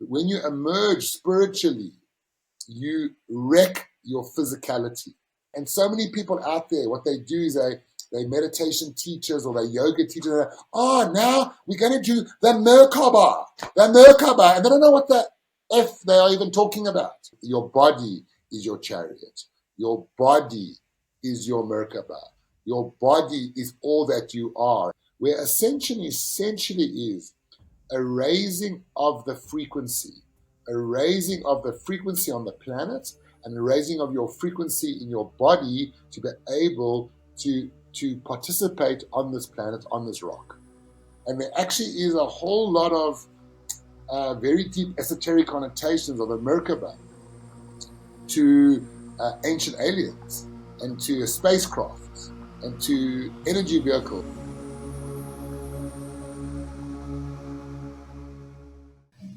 When you emerge spiritually, you wreck your physicality. And so many people out there, what they do is they meditation teachers or they yoga teachers. Oh, now we're going to do the Merkaba. And they don't know what the F they are even talking about. Your body is your chariot. Your body is your Merkaba. Your body is all that you are. Where ascension essentially is a raising of the frequency, a raising of the frequency on the planet, and a raising of your frequency in your body to be able to participate on this planet, on this rock. And there actually is a whole lot of very deep esoteric connotations of the Merkaba to ancient aliens and to spacecraft and to energy vehicles.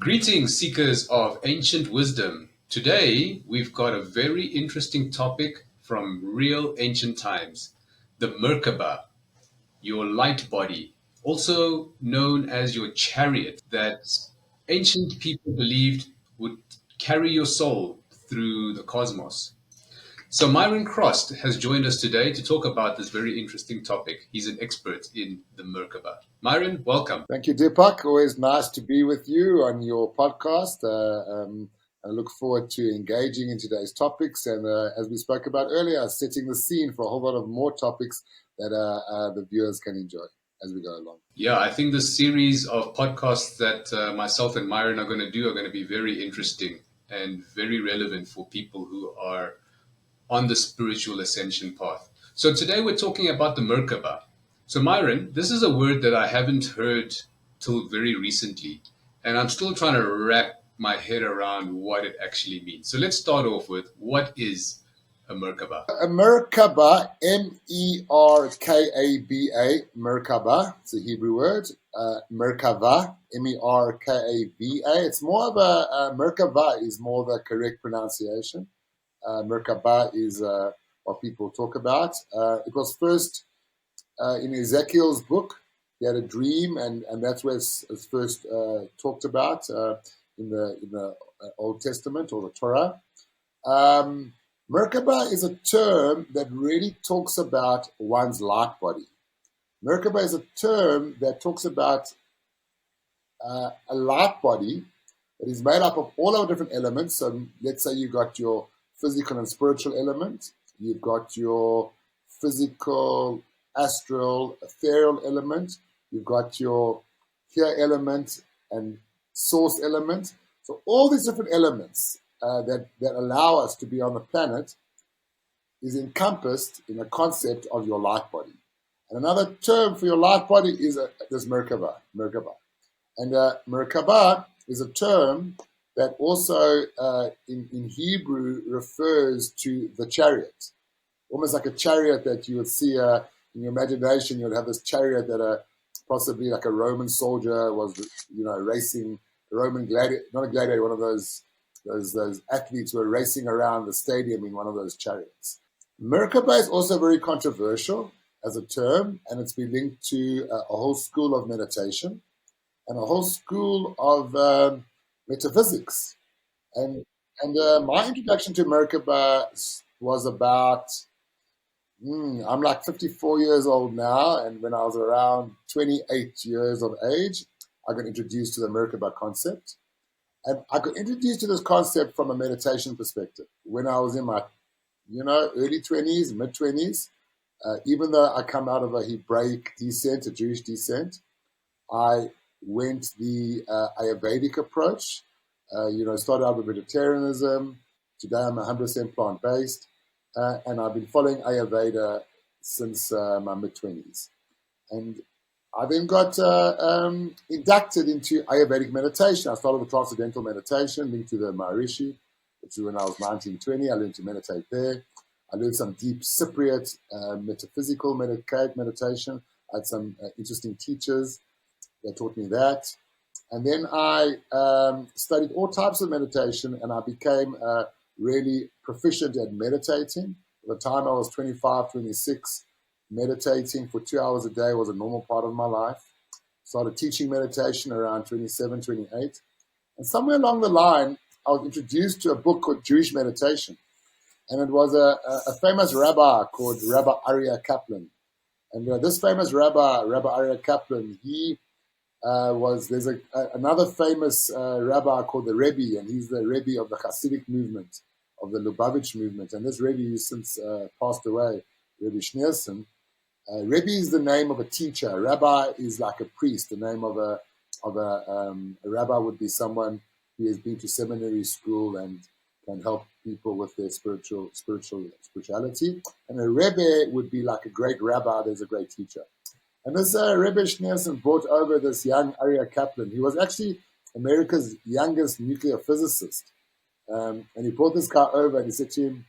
Greetings, seekers of ancient wisdom. Today, we've got a very interesting topic from real ancient times, the Merkaba, your light body, also known as your chariot, that ancient people believed would carry your soul through the cosmos. So Myron Crost has joined us today to talk about this very interesting topic. He's an expert in the Merkaba. Myron, welcome. Thank you, Deepak. Always nice to be with you on your podcast. I look forward to engaging in today's topics and, as we spoke about earlier, setting the scene for a whole lot of more topics that the viewers can enjoy as we go along. Yeah, I think the series of podcasts that myself and Myron are going to do are going to be very interesting and very relevant for people who are on the spiritual ascension path. So today we're talking about the Merkaba. So Myron, this is a word that I haven't heard till very recently, and I'm still trying to wrap my head around what it actually means. So let's start off with, what is a Merkaba? A Merkaba, Merkaba, Merkaba, it's a Hebrew word. Merkava, Merkaba. It's more of a Merkava is more the correct pronunciation. Merkaba is what people talk about. It was first in Ezekiel's book. He had a dream, and that's where it's first talked about in the Old Testament or the Torah. Merkaba is a term that really talks about one's light body. Merkaba is a term that talks about a light body that is made up of all our different elements. So let's say you've got your physical and spiritual element. You've got your physical, astral, ethereal element. You've got your here element and source element. So all these different elements that allow us to be on the planet is encompassed in the concept of your light body. And another term for your light body is this Merkaba. And Merkaba is a term that also in Hebrew refers to the chariot. Almost like a chariot that you would see in your imagination. You'd have this chariot that possibly like a Roman soldier was, racing, a Roman gladiator, not a gladiator, one of those athletes who were racing around the stadium in one of those chariots. Merkaba is also very controversial as a term, and it's been linked to a whole school of meditation and a whole school of metaphysics. And my introduction to Merkaba was about, I'm like 54 years old now, and when I was around 28 years of age, I got introduced to the Merkaba concept. And I got introduced to this concept from a meditation perspective when I was in my, early 20s, mid 20s. Even though I come out of a Hebraic descent, a Jewish descent, I went the Ayurvedic approach. Started out with vegetarianism. Today I'm 100% plant-based. And I've been following Ayurveda since my mid-20s. And I then got inducted into Ayurvedic meditation. I started with Transcendental Meditation, linked to the Maharishi, which was when I was 19, 20. I learned to meditate there. I learned some deep Cypriot metaphysical meditation. I had some interesting teachers that taught me that. And then I studied all types of meditation, and I became really proficient at meditating. By the time I was 25, 26, meditating for 2 hours a day was a normal part of my life. Started teaching meditation around 27, 28. And somewhere along the line, I was introduced to a book called Jewish Meditation. And it was a famous rabbi called Rabbi Aryeh Kaplan. And this famous rabbi, Rabbi Aryeh Kaplan, he there's another famous rabbi called the Rebbe, and he's the Rebbe of the Hasidic movement, of the Lubavitch movement. And this Rebbe who's since passed away, Rebbe Schneerson. Rebbe is the name of a teacher. Rabbi is like a priest. The name of a rabbi would be someone who has been to seminary school and can help people with their spirituality. And a Rebbe would be like a great rabbi. There's a great teacher. And this Rebbe Schneerson brought over this young Aryeh Kaplan. He was actually America's youngest nuclear physicist. And he brought this guy over and he said to him,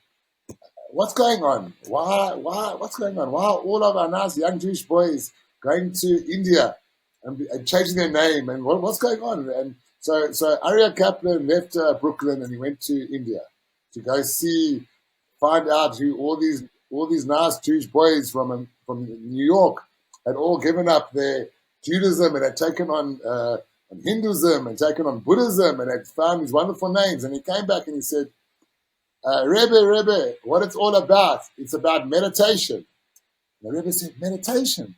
what's going on? What's going on? Why are all of our nice young Jewish boys going to India and changing their name? And what's going on? And so Aryeh Kaplan left Brooklyn and he went to India to go find out who all these nice Jewish boys from New York had all given up their Judaism and had taken on Hinduism and taken on Buddhism and had found these wonderful names. And he came back and he said, Rebbe, what it's all about, it's about meditation. And the Rebbe said, meditation?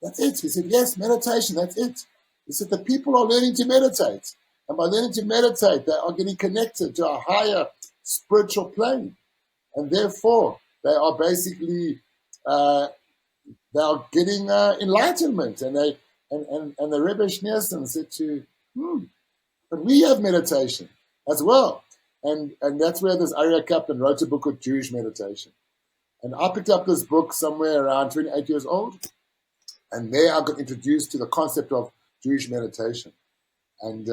That's it. He said, yes, meditation, that's it. He said, the people are learning to meditate. And by learning to meditate, they are getting connected to a higher spiritual plane. And therefore, they are basically they are getting enlightenment. And the Rebbe Schneerson said but we have meditation as well. And that's where this Aryeh Kaplan wrote a book called Jewish Meditation. And I picked up this book somewhere around 28 years old. And there I got introduced to the concept of Jewish meditation. And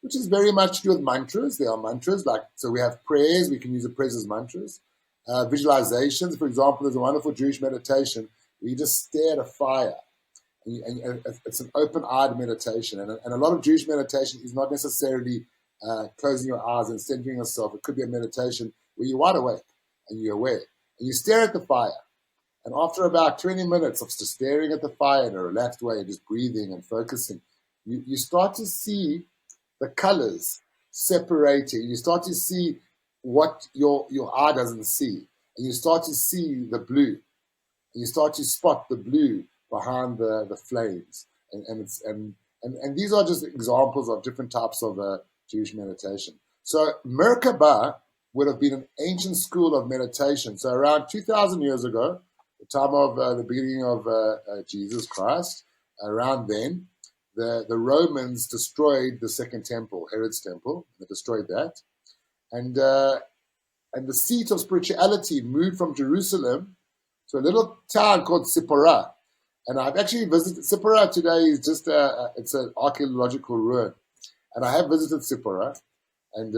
which is very much to do with mantras. There are mantras, so we have prayers. We can use the prayers as mantras. Visualizations, for example, there's a wonderful Jewish meditation where you just stare at a fire. And it's an open-eyed meditation. And a lot of Jewish meditation is not necessarily closing your eyes and centering yourself. It could be a meditation where you're wide awake and you're aware. And you stare at the fire. And after about 20 minutes of just staring at the fire in a relaxed way and just breathing and focusing, you start to see the colors separating. You start to see what your eye doesn't see. And you start to see the blue. And you start to spot the blue behind the flames. And these are just examples of different types of Jewish meditation. So Merkaba would have been an ancient school of meditation. So around 2,000 years ago, the time of the beginning of Jesus Christ, around then, the Romans destroyed the Second Temple, Herod's Temple. They destroyed that. And the seat of spirituality moved from Jerusalem to a little town called Sippora. And I've actually visited Sippora today. Is just it's an archaeological ruin. And I have visited Sippora, and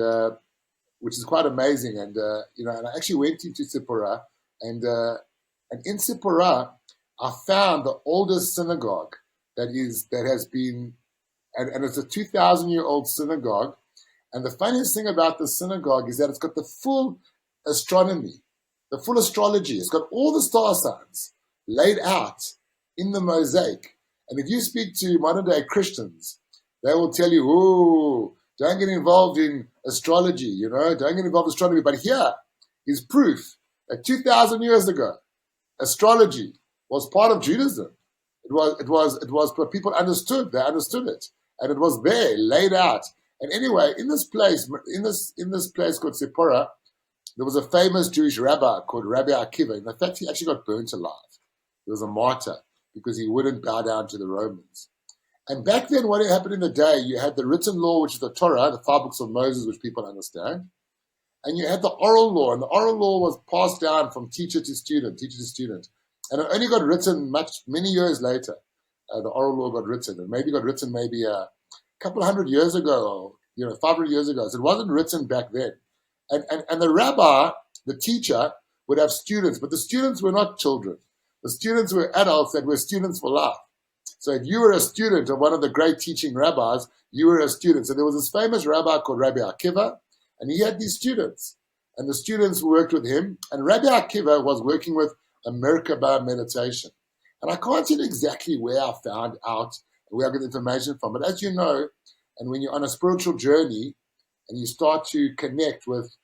which is quite amazing. And and I actually went into Sippora, and in Sippora, I found the oldest synagogue that has been, and it's a 2,000-year-old synagogue. And the funniest thing about the synagogue is that it's got the full astronomy, the full astrology. It's got all the star signs laid out in the mosaic. And if you speak to modern-day Christians, they will tell you, "Oh, don't get involved in astrology, don't get involved in astronomy." But here is proof that 2,000 years ago, astrology was part of Judaism. It was what people understood. They understood it, and it was there, laid out. And anyway, in this place called Sippora, there was a famous Jewish rabbi called Rabbi Akiva. In fact, he actually got burnt alive. He was a martyr because he wouldn't bow down to the Romans. And back then, what happened in the day, you had the written law, which is the Torah, the 5 books of Moses, which people understand. And you had the oral law, and the oral law was passed down from teacher to student. And it only got written many years later. The oral law got written, and maybe got written a couple hundred years ago, or 500 years ago. So it wasn't written back then. And the rabbi, the teacher, would have students, but the students were not children. The students were adults that were students for life. So if you were a student of one of the great teaching rabbis, you were a student. So there was this famous rabbi called Rabbi Akiva, and he had these students. And the students worked with him. And Rabbi Akiva was working with a Merkaba meditation. And I can't tell you exactly where I found out, where I got information from. But as you know, And when you're on a spiritual journey and you start to connect with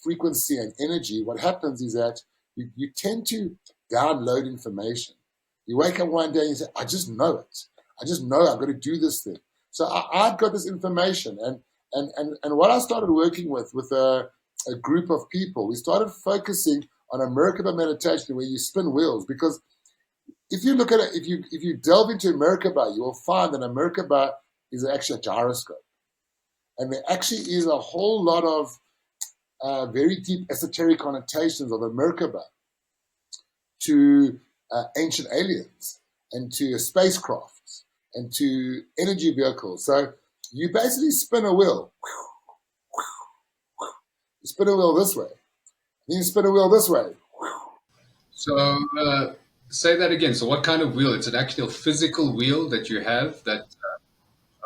frequency and energy, what happens is that you tend to download information. You wake up one day and you say, I just know it. I just know I've got to do this thing. So I've got this information. And what I started working with a group of people, we started focusing on a Merkaba meditation where you spin wheels. Because if you look at it, if you delve into Merkaba, you will find that a Merkaba is actually a gyroscope. And there actually is a whole lot of very deep esoteric connotations of a Merkaba to ancient aliens and to spacecrafts and to energy vehicles. So you basically spin a wheel. You spin a wheel this way. Then you spin a wheel this way. So say that again. So what kind of wheel? It's an actual physical wheel that you have that,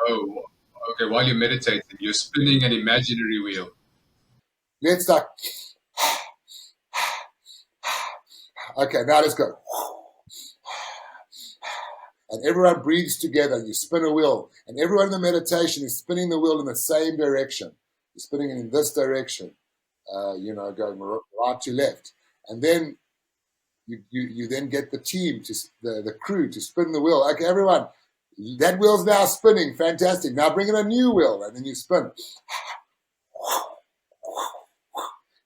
oh, okay, while you're meditating, you're spinning an imaginary wheel. Let's start. Okay, now let's go. And everyone breathes together. You spin a wheel. And everyone in the meditation is spinning the wheel in the same direction. You're spinning it in this direction, going right to left. And then you then get the team, the crew to spin the wheel. Okay, everyone, that wheel's now spinning. Fantastic. Now bring in a new wheel. And then you spin.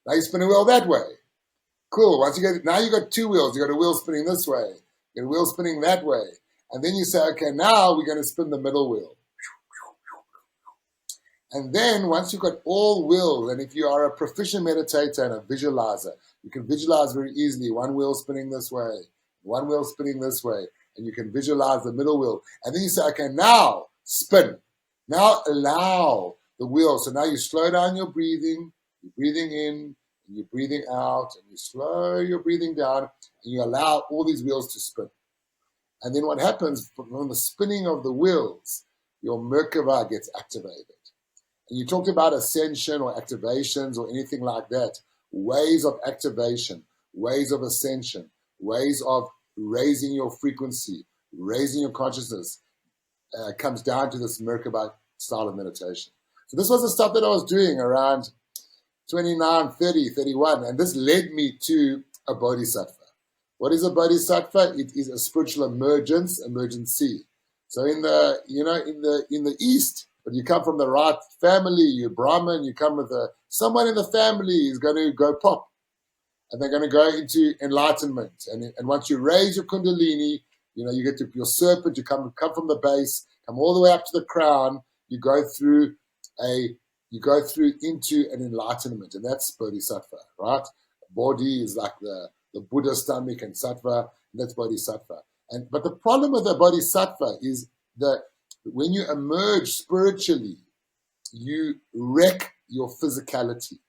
Now you spin a wheel that way. Cool. Now you got two wheels. You got a wheel spinning this way. You got a wheel spinning that way. And then you say, okay, now we're going to spin the middle wheel. And then once you've got all wheels, and if you are a proficient meditator and a visualizer, you can visualize very easily one wheel spinning this way, one wheel spinning this way, and you can visualize the middle wheel. And then you say, okay, now spin. Now allow the wheel. So now you slow down your breathing. You're breathing in, and you're breathing out, and you slow your breathing down, and you allow all these wheels to spin. And then what happens from the spinning of the wheels, your Merkaba gets activated. And you talked about ascension or activations or anything like that. Ways of activation, ways of ascension, ways of raising your frequency, raising your consciousness comes down to this Merkaba style of meditation. So this was the stuff that I was doing around 29, 30, 31. And this led me to a bodhisattva. What is a bodhisattva? It is a spiritual emergency. So in the East, when you come from the right family, you're Brahmin, you come with someone in the family is going to go pop, and they're going to go into enlightenment. And once you raise your kundalini, you get to your serpent, you come from the base, come all the way up to the crown, you go through into an enlightenment, and that's bodhisattva, right? Bodhi is like the Buddha stomach, and sattva, and that's bodhisattva. But the problem with the bodhisattva is that when you emerge spiritually, you wreck your physicality.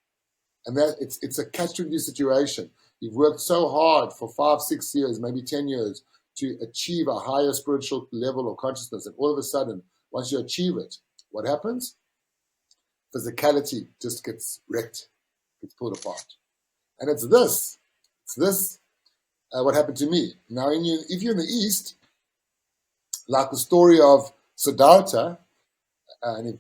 And that it's a catch-22 situation. You've worked so hard for 5, 6 years, maybe 10 years, to achieve a higher spiritual level of consciousness. And all of a sudden, once you achieve it, what happens? Physicality just gets wrecked, gets pulled apart. And it's this what happened to me. Now, if you're in the East, like the story of Siddhartha, and if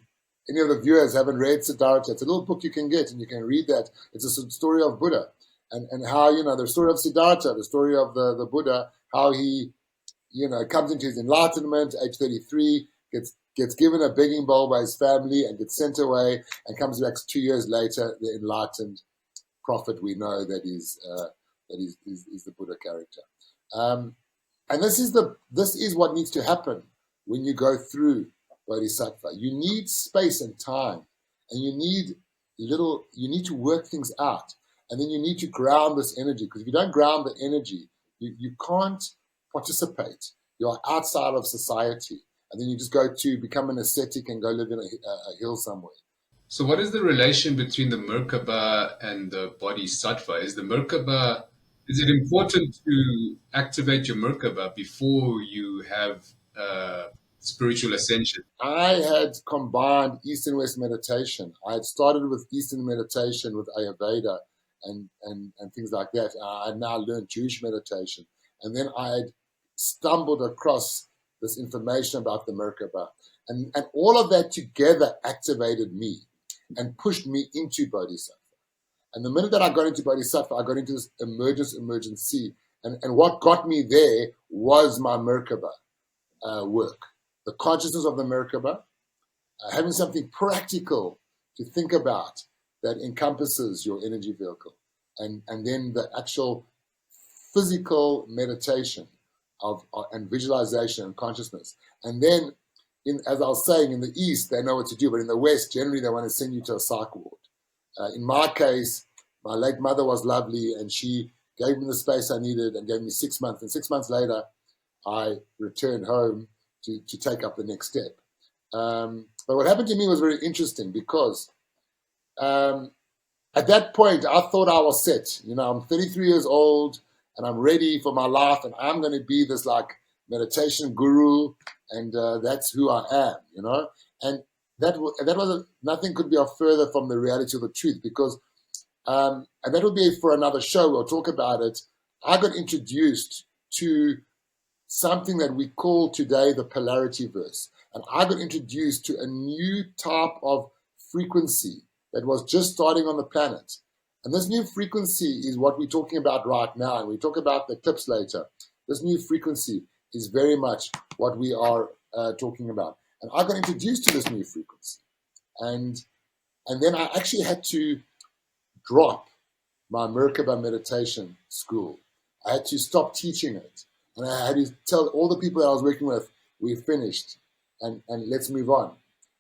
any of the viewers haven't read Siddhartha, it's a little book you can get and you can read that. It's a story of Buddha and how, the story of Siddhartha, the story of the Buddha, how he, comes into his enlightenment, age 33, gets given a begging bowl by his family and gets sent away and comes back 2 years later, the enlightened prophet we know that is the Buddha character. And this is what needs to happen when you go through bodhisattva. You need space and time, and you need to work things out, and then you need to ground this energy, because if you don't ground the energy, you can't participate. You're outside of society, and then you just go to become an ascetic and go live in a hill somewhere. So what is the relation between the Merkaba and the Bodhisattva? Is it important to activate your Merkaba before you have spiritual ascension? I had combined East and West meditation. I had started with Eastern meditation with Ayurveda and things like that. I had now learned Jewish meditation. And then I had stumbled across this information about the Merkaba. And all of that together activated me and pushed me into Bodhisattva. And the minute that I got into Bodhisattva, I got into this emergency. And what got me there was my Merkaba work. The consciousness of the Merkaba, having something practical to think about that encompasses your energy vehicle. And then the actual physical meditation and visualization and consciousness. And then, as I was saying, in the East, they know what to do, but in the West, generally, they want to send you to a psych ward. In my case, my late mother was lovely, and she gave me the space I needed and gave me 6 months. And 6 months later, I returned home to take up the next step. But what happened to me was very interesting because at that point, I thought I was set. I'm 33 years old and I'm ready for my life, and I'm going to be this like meditation guru, and that's who I am. And that was nothing could be further from the reality of the truth, because and that will be for another show. We'll talk about it. I got introduced to something that we call today the polarity verse, and I got introduced to a new type of frequency that was just starting on the planet. And this new frequency is what we're talking about right now, and we talk about the tips later. This new frequency is very much what we are talking about. And I got introduced to this new frequency. And then I actually had to drop my Merkaba meditation school. I had to stop teaching it. And I had to tell all the people that I was working with, we're finished, and let's move on.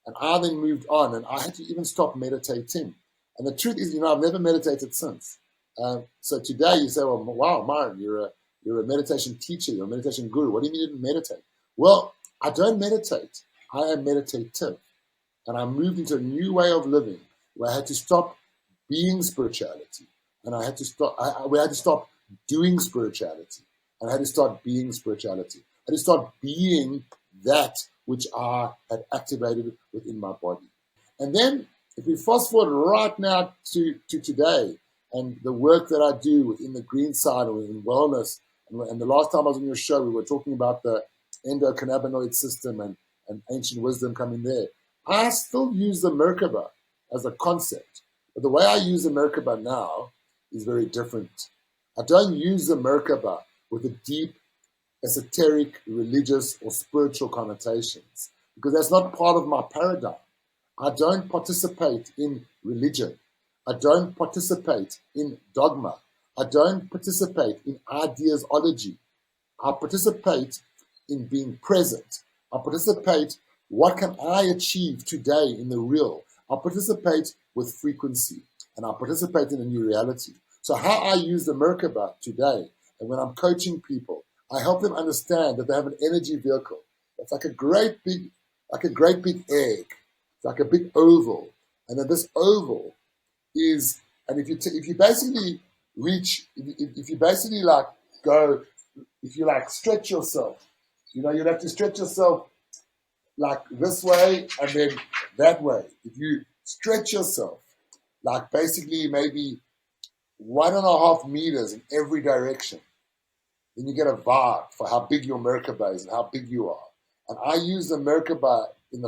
And I then moved on, and I had to even stop meditating. And the truth is, I've never meditated since. So today you say, well, wow, Myron, you're a meditation teacher, you're a meditation guru. What do you mean you didn't meditate? Well, I don't meditate. I am meditative. And I moved into a new way of living where I had to stop being spirituality. And I had to stop doing spirituality. And I had to start being spirituality. I had to start being that which I had activated within my body. And then if we fast forward right now to today, and the work that I do within the green side or in wellness, and the last time I was on your show, we were talking about the endocannabinoid system and ancient wisdom coming there. I still use the Merkaba as a concept. But the way I use the Merkaba now is very different. I don't use the Merkaba with a deep esoteric, religious, or spiritual connotations, because that's not part of my paradigm. I don't participate in religion. I don't participate in dogma. I don't participate in ideasology. I participate in being present. I participate, what can I achieve today in the real? I participate with frequency, and I participate in a new reality. So how I use the Merkaba today, and when I'm coaching people, I help them understand that they have an energy vehicle. It's like a great big egg. It's like a big oval. And then this oval is, and if you basically reach, if you basically like go, if you like stretch yourself, you'd have to stretch yourself like this way and then that way. If you stretch yourself like basically maybe 1.5 meters in every direction, then you get a vibe for how big your Merkaba is and how big you are. And I use the Merkaba in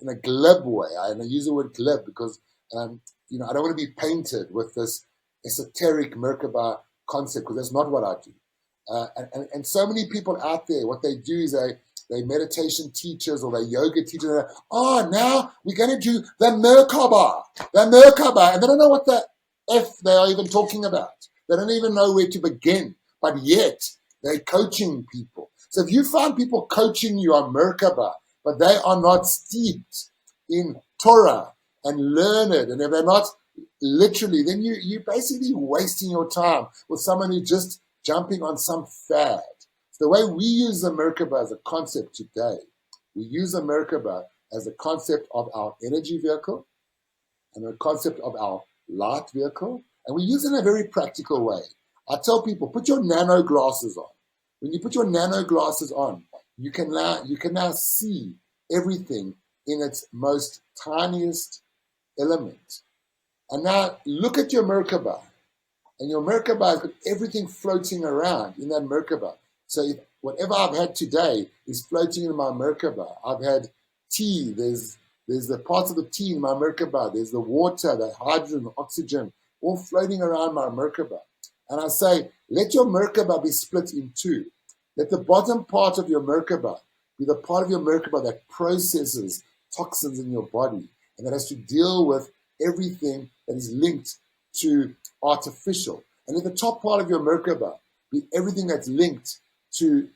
a glib way. And I use the word glib because I don't want to be painted with this esoteric Merkaba concept, because that's not what I do. And so many people out there, what they do is they meditation teachers or they yoga teachers. Now we're going to do the Merkaba, and they don't know what the F they are even talking about. They don't even know where to begin, but yet they're coaching people. So if you find people coaching you on Merkaba, but they are not steeped in Torah and learned, and if they're not literally, then you're basically wasting your time with someone who's just jumping on some fad. So the way we use the Merkaba as a concept today, we use the Merkaba as a concept of our energy vehicle and a concept of our light vehicle, and we use it in a very practical way. I tell people, put your nano glasses on. When you put your nano glasses on, you can now see everything in its most tiniest element. And now look at your Merkaba. And your Merkaba has got everything floating around in that Merkaba. So if whatever I've had today is floating in my Merkaba. I've had tea. There's the parts of the tea in my Merkaba. There's the water, the hydrogen, the oxygen, all floating around my Merkaba. And I say, let your Merkaba be split in two. Let the bottom part of your Merkaba be the part of your Merkaba that processes toxins in your body and that has to deal with everything that is linked to artificial. And let the top part of your Merkaba be everything that's linked to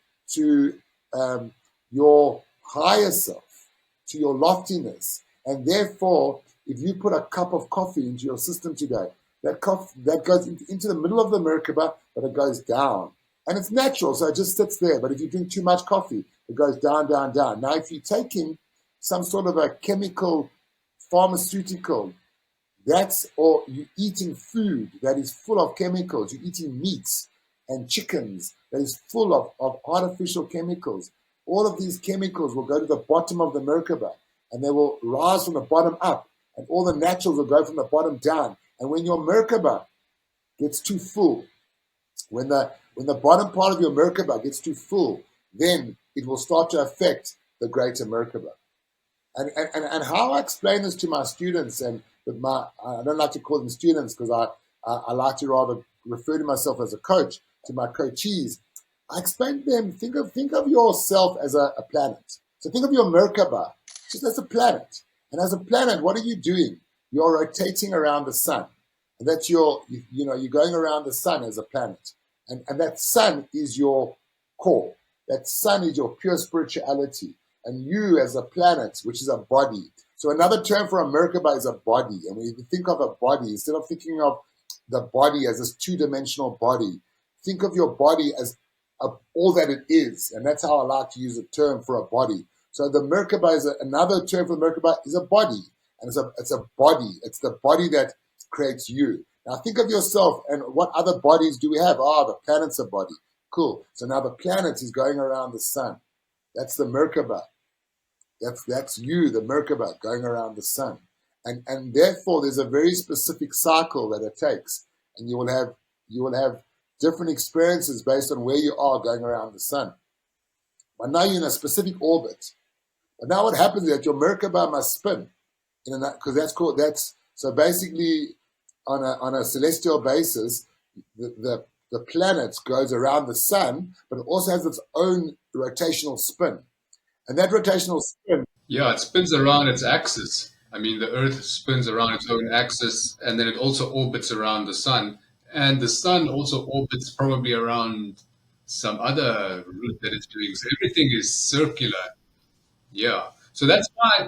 your higher self, to your loftiness. And therefore, if you put a cup of coffee into your system today, that goes into the middle of the Merkaba, but it goes down. And it's natural, so it just sits there. But if you drink too much coffee, it goes down, down, down. Now, if you're taking some sort of a chemical, pharmaceutical, or you're eating food that is full of chemicals, you're eating meats and chickens that is full of artificial chemicals. All of these chemicals will go to the bottom of the Merkaba and they will rise from the bottom up, and all the naturals will go from the bottom down. And when your Merkaba gets too full, when the bottom part of your Merkaba gets too full, then it will start to affect the greater Merkaba. And how I explain this to my students, and I don't like to call them students because I like to rather refer to myself as a coach, to my coachees. I explain to them, think of yourself as a planet. So think of your Merkaba just as a planet. And as a planet, what are you doing? You're rotating around the sun. And that's you're going around the sun as a planet. And that sun is your core. That sun is your pure spirituality. And you as a planet, which is a body. So another term for a Merkaba is a body. And when you think of a body, instead of thinking of the body as this two-dimensional body, think of your body as all that it is. And that's how I like to use a term for a body. So the Merkaba is another term for the Merkaba is a body. And it's a body. It's the body that creates you. Now think of yourself, and what other bodies do we have? The planet's a body. Cool. So now the planet is going around the sun. That's the Merkaba. That's you, the Merkaba, going around the sun. And therefore there's a very specific cycle that it takes. And you will have different experiences based on where you are going around the sun. But now you're in a specific orbit. But now what happens is that your Merkaba must spin. Because so basically on a celestial basis, the planet goes around the sun, but it also has its own rotational spin. And that rotational spin. Yeah, it spins around its axis. I mean, the Earth spins around its own axis, and then it also orbits around the sun. And the sun also orbits probably around some other route that it's doing. So everything is circular. Yeah. So that's why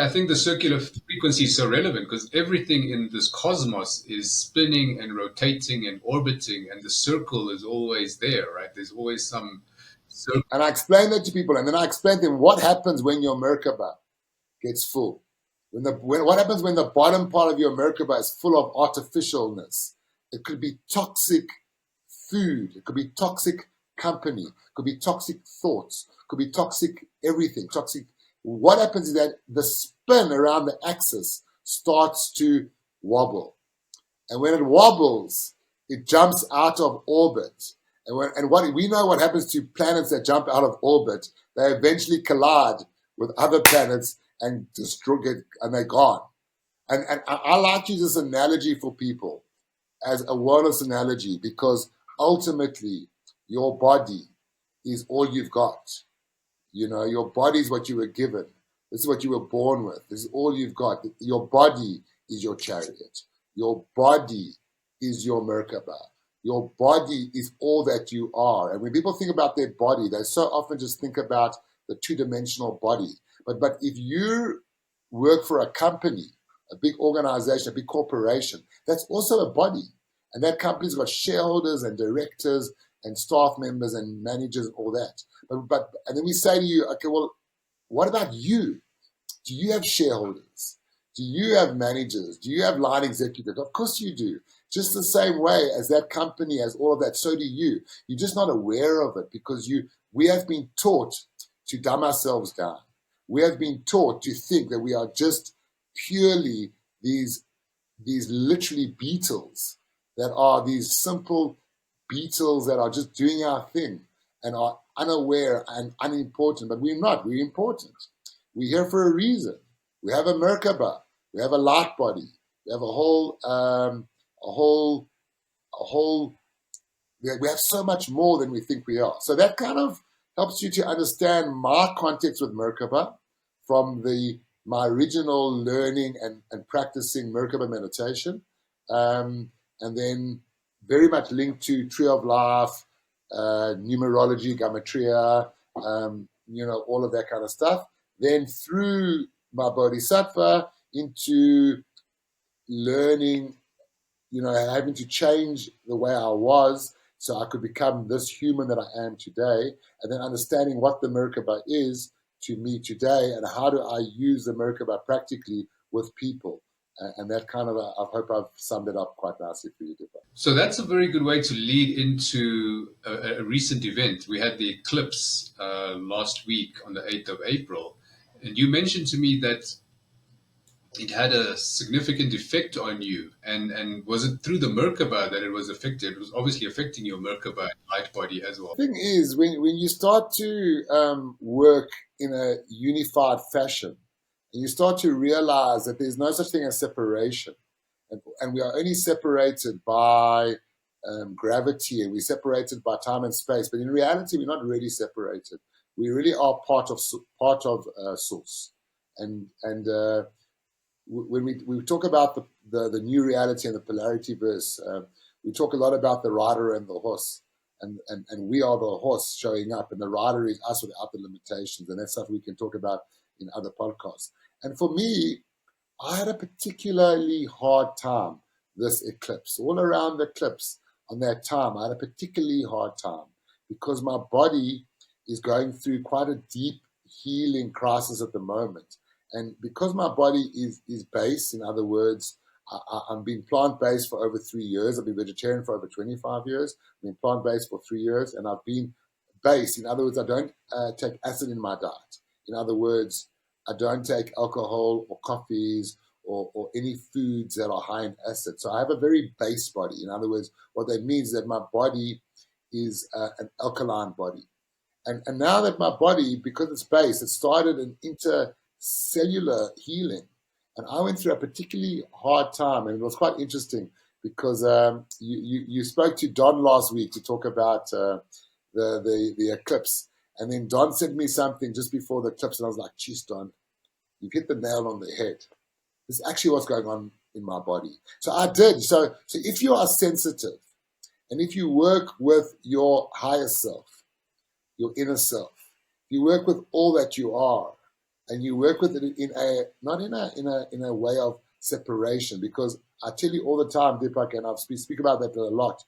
I think the circular frequency is so relevant, because everything in this cosmos is spinning and rotating and orbiting, and the circle is always there, right? There's always some circle. And I explain that to people, and then I explain to them what happens when your Merkaba gets full. What happens when the bottom part of your Merkaba is full of artificialness? It could be toxic food. It could be toxic company. It could be toxic thoughts. It could be toxic everything. Toxic. What happens is that the spin around the axis starts to wobble. And when it wobbles, it jumps out of orbit. And what we know what happens to planets that jump out of orbit, they eventually collide with other planets and destroy it, and they're gone. And I like to use this analogy for people as a wellness analogy, because ultimately your body is all you've got. Your body is what you were given. This is what you were born with. This is all you've got. Your body is your chariot. Your body is your Merkaba. Your body is all that you are. And when people think about their body, they so often just think about the two-dimensional body. But if you work for a company, a big organization, a big corporation, that's also a body. And that company's got shareholders and directors and staff members and managers and all that. And then we say to you, okay, well, what about you? Do you have shareholders? Do you have managers? Do you have line executives? Of course you do. Just the same way as that company has all of that, so do you. You're just not aware of it because we have been taught to dumb ourselves down. We have been taught to think that we are just purely these literally beetles, that are these simple beetles that are just doing our thing and are unaware and unimportant, but we're not. We're important. We're here for a reason. We have a Merkaba. We have a light body. We have a whole, a whole. We have so much more than we think we are. So that kind of helps you to understand my context with Merkaba from my original learning and practicing Merkaba meditation, and then very much linked to Tree of Life, numerology, Gamatria, all of that kind of stuff. Then through my Bodhisattva into learning, having to change the way I was so I could become this human that I am today, and then understanding what the Merkaba is to me today and how do I use the Merkaba practically with people. And that kind of, I hope I've summed it up quite nicely for you, Deepak. So that's a very good way to lead into a recent event. We had the eclipse last week on the 8th of April. And you mentioned to me that it had a significant effect on you. And was it through the Merkaba that it was affected? It was obviously affecting your Merkaba light body as well. The thing is, when you start to work in a unified fashion, and you start to realize that there's no such thing as separation, and we are only separated by gravity, and we're separated by time and space. But in reality, we're not really separated. We really are part of Source, and when we talk about the new reality and the polarity verse, we talk a lot about the rider and the horse, and we are the horse showing up, and the rider is us without the limitations, and that's stuff we can talk about in other podcasts. And for me, I had a particularly hard time this eclipse. All around the eclipse on that time, I had a particularly hard time because my body is going through quite a deep healing crisis at the moment. And because my body is based, in other words, I'm being plant-based for over 3 years. I've been vegetarian for over 25 years. I've been plant-based for 3 years. And I've been based. In other words, I don't take acid in my diet. In other words, I don't take alcohol or coffees or any foods that are high in acid. So I have a very base body. In other words, what that means is that my body is an alkaline body. And now that my body, because it's based, it started an intercellular healing. And I went through a particularly hard time. And it was quite interesting because you spoke to Don last week to talk about the eclipse. And then Don sent me something just before the eclipse. And I was like, geez, Don, you've hit the nail on the head. This is actually what's going on in my body. So I did. So if you are sensitive and if you work with your higher self, your inner self, you work with all that you are, and you work with it not in a way of separation, because I tell you all the time, Deepak, and I speak about that a lot.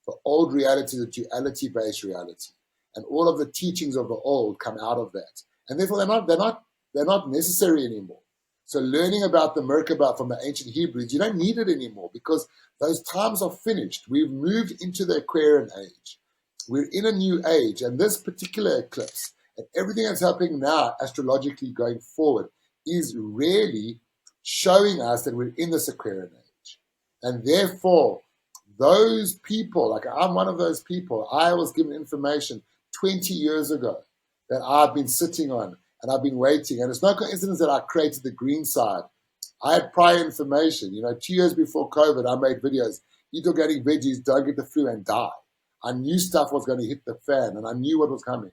The old reality is a duality-based reality, and all of the teachings of the old come out of that, and therefore they're not necessary anymore. So learning about the Merkaba from the ancient Hebrews, you don't need it anymore because those times are finished. We've moved into the Aquarian age. We're in a new age, and this particular eclipse and everything that's happening now astrologically going forward is really showing us that we're in this Aquarian age. And therefore, those people, like I'm one of those people, I was given information 20 years ago that I've been sitting on and I've been waiting. And it's no coincidence that I created the green side. I had prior information. 2 years before COVID, I made videos. Eat organic veggies, don't get the flu and die. I knew stuff was going to hit the fan and I knew what was coming.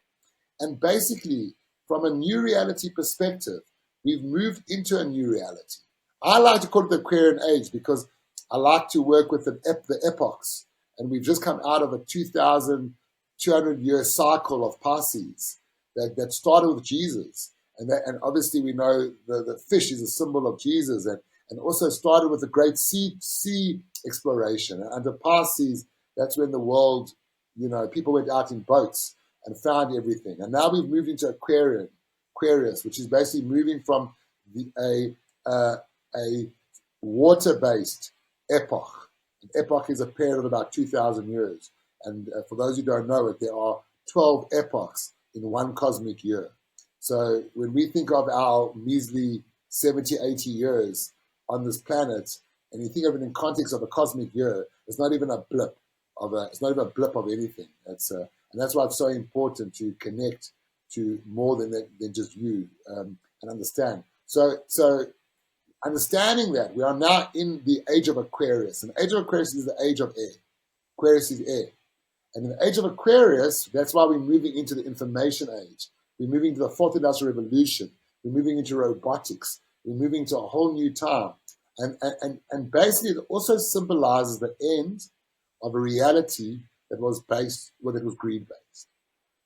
And basically, from a new reality perspective, we've moved into a new reality. I like to call it the Aquarian age because I like to work with the epochs. And we've just come out of a 2,200-year cycle of Pisces that started with Jesus. And obviously we know the fish is a symbol of Jesus and also started with the great sea exploration. And under Pisces, that's when the world, people went out in boats and found everything. And now we've moved into Aquarius, which is basically moving from a water-based epoch. An epoch is a period of about 2,000 years. And for those who don't know it, there are 12 epochs in one cosmic year. So when we think of our measly 70, 80 years on this planet, and you think of it in context of a cosmic year, it's not even a blip of anything. It's And that's why it's so important to connect to more than just you, and understand. So understanding that we are now in the age of Aquarius, and the age of Aquarius is the age of air. Aquarius is air. And in the age of Aquarius, that's why we're moving into the information age. We're moving to the fourth industrial revolution. We're moving into robotics. We're moving to a whole new time. And basically, it also symbolizes the end of a reality that was based, well, that was greed based.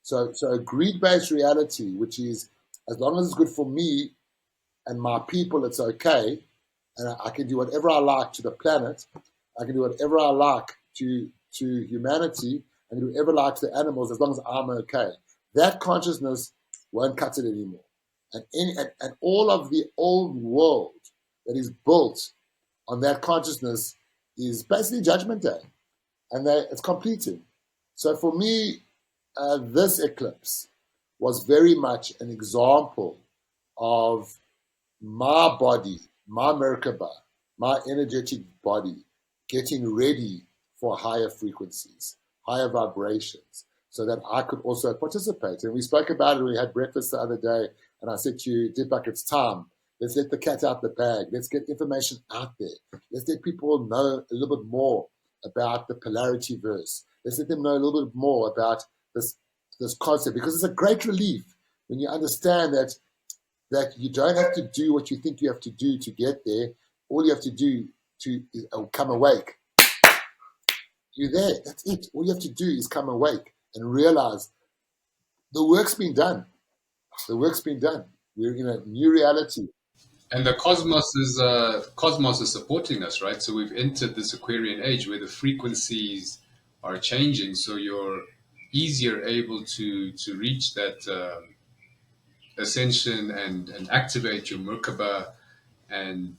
So a greed based reality, which is as long as it's good for me and my people, it's okay. And I can do whatever I like to the planet. I can do whatever I like to humanity. I can do whatever I like to the animals as long as I'm okay. That consciousness won't cut it anymore. And all of the old world that is built on that consciousness is basically Judgment Day. And it's completing. So for me, this eclipse was very much an example of my body, my Merkaba, my energetic body getting ready for higher frequencies, higher vibrations, so that I could also participate. And we spoke about it when we had breakfast the other day, and I said to you, Deepak, it's time. Let's let the cat out the bag. Let's get information out there. Let's let people know a little bit more about the polarity verse. Let's let them know a little bit more about this concept, because it's a great relief when you understand that you don't have to do what you think you have to do to get there. All you have to do is come awake. You're there. That's it. All you have to do is come awake and realize the work's been done. The work's been done. We're in a new reality. And the cosmos is supporting us, right? So we've entered this Aquarian age where the frequencies are changing, so you're easier able to reach that ascension and activate your Merkaba and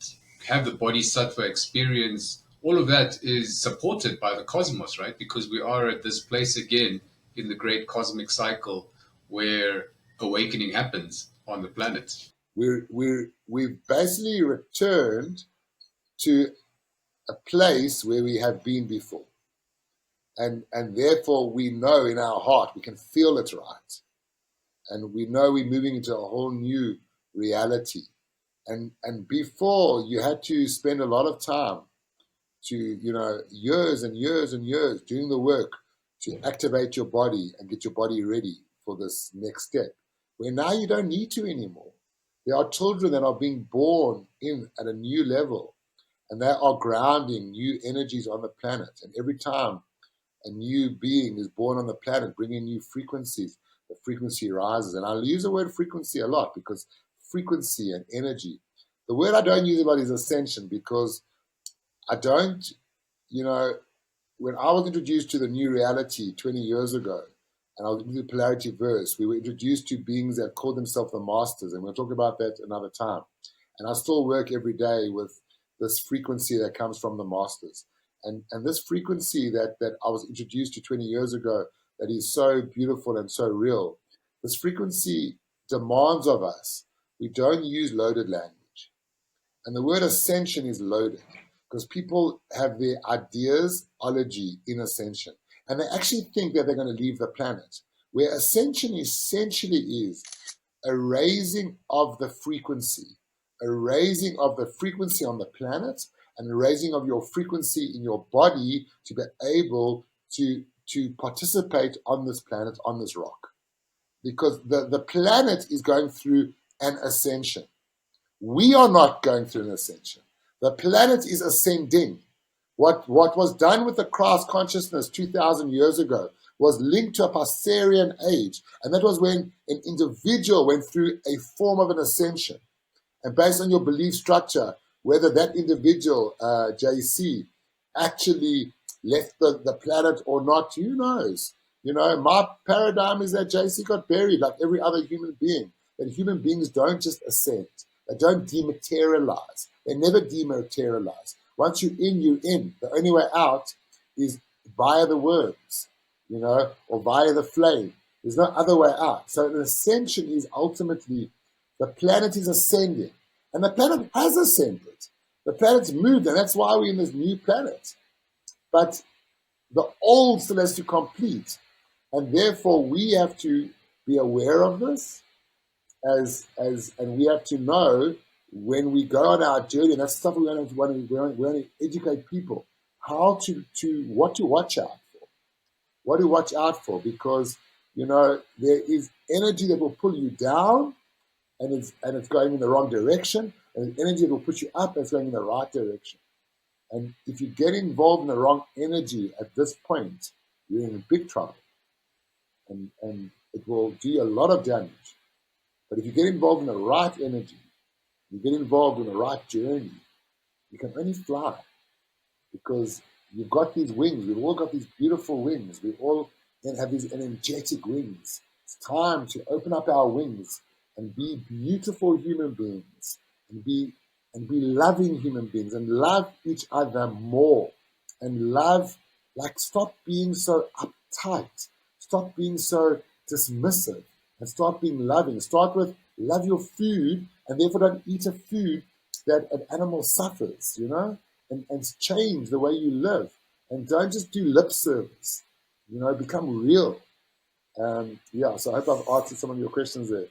have the bodhisattva experience. All of that is supported by the cosmos, right? Because we are at this place again in the great cosmic cycle where awakening happens on the planet. We've basically returned to a place where we have been before. And therefore we know in our heart, we can feel it right. And we know we're moving into a whole new reality. And before, you had to spend a lot of time to, years and years and years doing the work to activate your body and get your body ready for this next step. Where now you don't need to anymore. There are children that are being born in at a new level, and they are grounding new energies on the planet. And every time a new being is born on the planet, bringing new frequencies, the frequency rises. And I'll use the word frequency a lot because frequency and energy. The word I don't use a lot is ascension, because I don't, when I was introduced to the new reality 20 years ago, and I was into the polarity verse, we were introduced to beings that called themselves the masters, and we'll talk about that another time. And I still work every day with this frequency that comes from the masters. And this frequency that I was introduced to 20 years ago, that is so beautiful and so real, this frequency demands of us, we don't use loaded language. And the word ascension is loaded, because people have their ideasology in ascension. And they actually think that they're going to leave the planet. Where ascension essentially is a raising of the frequency, a raising of the frequency on the planet, and a raising of your frequency in your body to be able to participate on this planet, on this rock. Because the planet is going through an ascension. We are not going through an ascension. The planet is ascending. What was done with the Christ consciousness 2,000 years ago was linked to a Passerian age. And that was when an individual went through a form of an ascension. And based on your belief structure, whether that individual, JC, actually left the planet or not, who knows? My paradigm is that JC got buried like every other human being. That human beings don't just ascend. They don't dematerialize. They never dematerialize. Once you're in, you're in. The only way out is via the worms, or via the flame. There's no other way out. So an ascension is ultimately, the planet is ascending. And the planet has ascended. The planet's moved, and that's why we're in this new planet. But the old still has to complete. And therefore we have to be aware of this and we have to know when we go on our journey, and that's stuff we want to educate people how to what to watch out for. What to watch out for, because there is energy that will pull you down, and it's going in the wrong direction, and energy that will put you up and it's going in the right direction. And if you get involved in the wrong energy at this point, you're in big trouble, and it will do a lot of damage. But if you get involved in the right energy, you get involved in the right journey, you can only fly, because you've got these wings. We've all got these beautiful wings. We all have these energetic wings. It's time to open up our wings and be beautiful human beings, and be loving human beings, and love each other more, and love, like, stop being so uptight, stop being so dismissive, and start being loving. Start with love your food, and therefore don't eat a food that an animal suffers, and change the way you live, and don't just do lip service, become real. Yeah, so I hope I've answered some of your questions there.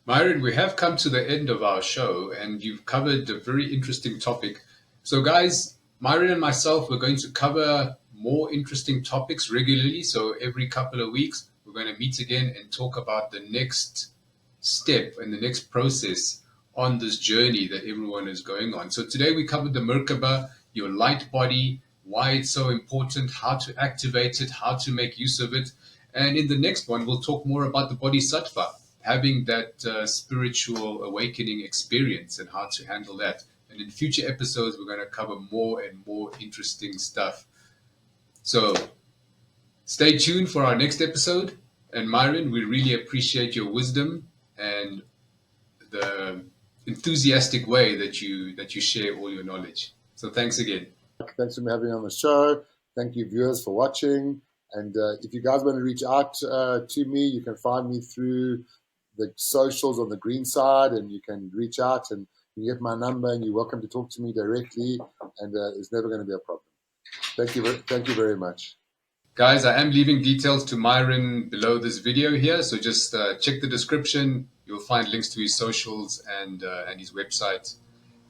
Myron, we have come to the end of our show, and you've covered a very interesting topic. So, guys, Myron and myself, we're going to cover more interesting topics regularly. So, every couple of weeks, we're going to meet again and talk about the next step and the next process on this journey that everyone is going on. So, today we covered the Merkaba, your light body, why it's so important, how to activate it, how to make use of it. And in the next one, we'll talk more about the Bodhisattva, having that spiritual awakening experience and how to handle that. And in future episodes, we're going to cover more and more interesting stuff. So stay tuned for our next episode. And Myron, we really appreciate your wisdom and the enthusiastic way that you share all your knowledge. So thanks again. Thanks for having me on the show. Thank you, viewers, for watching. And if you guys want to reach out to me, you can find me through the socials on the green side, and you can reach out and you get my number, and you're welcome to talk to me directly, and it's never going to be a problem. Thank you very much. Guys, I am leaving details to Myron below this video here, so just check the description. You'll find links to his socials and his website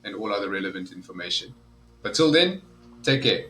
and all other relevant information. But till then, take care.